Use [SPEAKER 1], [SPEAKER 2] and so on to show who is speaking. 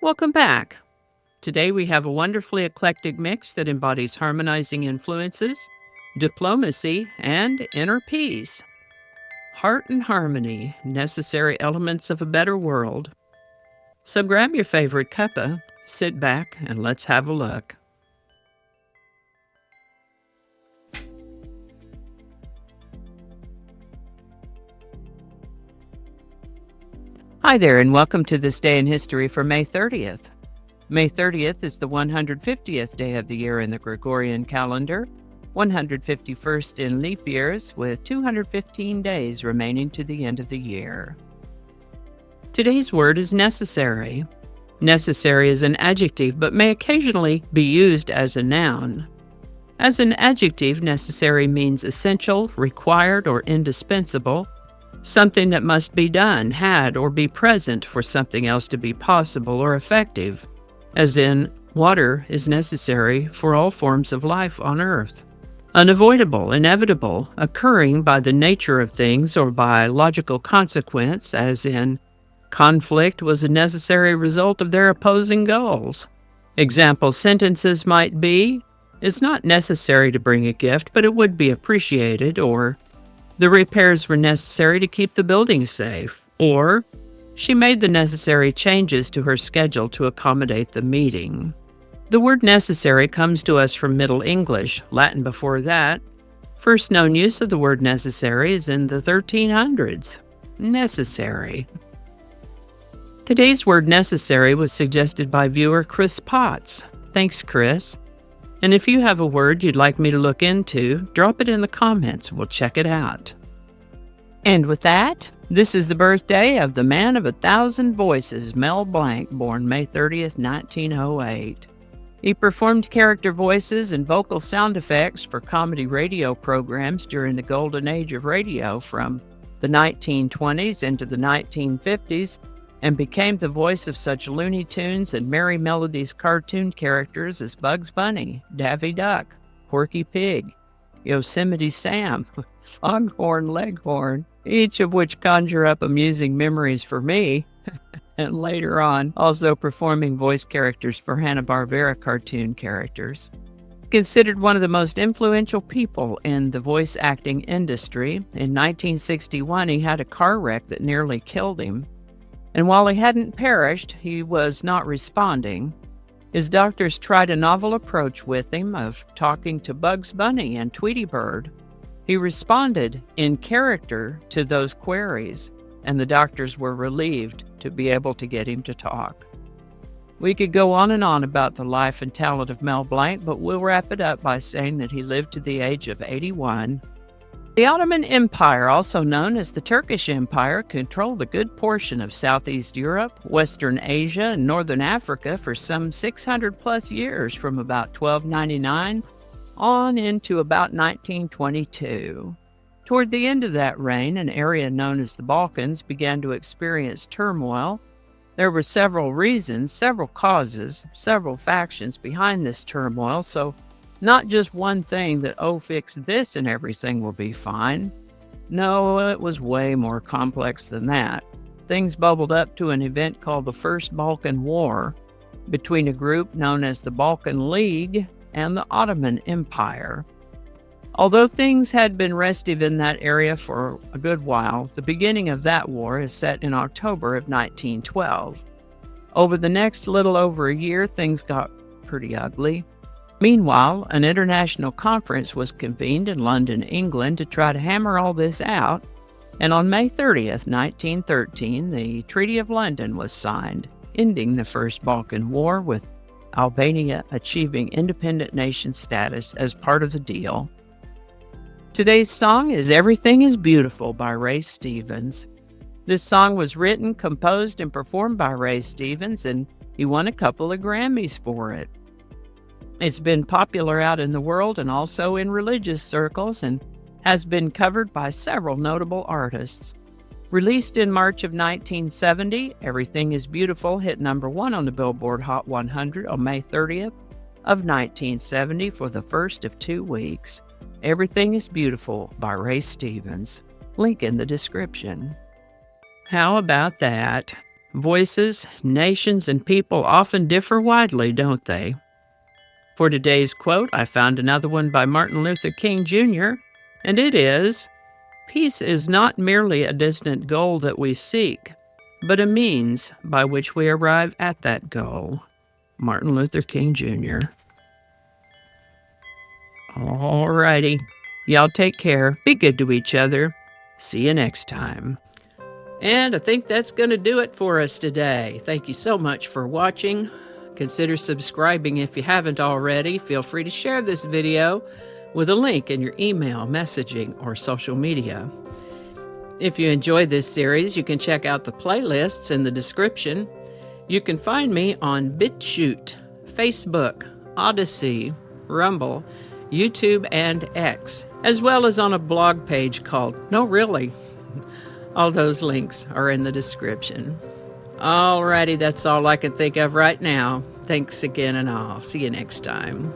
[SPEAKER 1] Welcome back. Today we have a wonderfully eclectic mix that embodies harmonizing influences, diplomacy, and inner peace. Heart and harmony, necessary elements of a better world. So grab your favorite cuppa, sit back, and let's have a look. Hi there, and welcome to this day in history for May 30th. May 30th is the 150th day of the year in the Gregorian calendar, 151st in leap years, with 215 days remaining to the end of the year. Today's word is necessary. Necessary is an adjective, but may occasionally be used as a noun. As an adjective, necessary means essential, required, or indispensable, something that must be done, had, or be present for something else to be possible or effective, as in, water is necessary for all forms of life on earth. Unavoidable, inevitable, occurring by the nature of things or by logical consequence, as in, conflict was a necessary result of their opposing goals. Example sentences might be, it's not necessary to bring a gift, but it would be appreciated, or the repairs were necessary to keep the building safe, or she made the necessary changes to her schedule to accommodate the meeting. The word necessary comes to us from Middle English, Latin before that. First known use of the word necessary is in the 1300s. Necessary. Today's word necessary was suggested by viewer Chris Potts. Thanks, Chris. And if you have a word you'd like me to look into, drop it in the comments. We'll check it out. And with that, this is the birthday of the man of 1,000 voices, Mel Blanc, born May 30th, 1908. He performed character voices and vocal sound effects for comedy radio programs during the golden age of radio from the 1920s into the 1950s, and became the voice of such Looney Tunes and Merry Melodies cartoon characters as Bugs Bunny, Daffy Duck, Porky Pig, Yosemite Sam, Foghorn Leghorn, each of which conjure up amusing memories for me, and later on also performing voice characters for Hanna-Barbera cartoon characters. Considered one of the most influential people in the voice acting industry, in 1961 he had a car wreck that nearly killed him. And while he hadn't perished, he was not responding. His doctors tried a novel approach with him of talking to Bugs Bunny and Tweety Bird. He responded in character to those queries, and the doctors were relieved to be able to get him to talk. We could go on and on about the life and talent of Mel Blanc, but we'll wrap it up by saying that he lived to the age of 81. The Ottoman Empire, also known as the Turkish Empire, controlled a good portion of Southeast Europe, Western Asia, and Northern Africa for some 600-plus years, from about 1299 on into about 1922. Toward the end of that reign, an area known as the Balkans began to experience turmoil. There were several reasons, several causes, several factions behind this turmoil, so not just one thing that, oh, fix this and everything will be fine. No, it was way more complex than that. Things bubbled up to an event called the First Balkan War between a group known as the Balkan League and the Ottoman Empire. Although things had been restive in that area for a good while, the beginning of that war is set in October of 1912. Over the next little over a year, things got pretty ugly. Meanwhile, an international conference was convened in London, England, to try to hammer all this out, and on May 30th, 1913, the Treaty of London was signed, ending the First Balkan War, with Albania achieving independent nation status as part of the deal. Today's song is Everything is Beautiful by Ray Stevens. This song was written, composed, and performed by Ray Stevens, and he won a couple of Grammys for it. It's been popular out in the world and also in religious circles, and has been covered by several notable artists. Released in March of 1970, Everything is Beautiful hit number 1 on the Billboard Hot 100 on May 30th of 1970 for the first of 2 weeks. Everything is Beautiful by Ray Stevens. Link in the description. How about that? Voices, nations, and people often differ widely, don't they? For today's quote, I found another one by Martin Luther King Jr., and it is, "Peace is not merely a distant goal that we seek, but a means by which we arrive at that goal." Martin Luther King Jr. All righty. Y'all take care. Be good to each other. See you next time. And I think that's going to do it for us today. Thank you so much for watching. Consider subscribing if you haven't already. Feel free to share this video with a link in your email, messaging, or social media. If you enjoyed this series, you can check out the playlists in the description. You can find me on BitChute, Facebook, Odyssey, Rumble, YouTube, and X, as well as on a blog page called No Really. All those links are in the description. Alrighty, that's all I can think of right now. Thanks again, and I'll see you next time.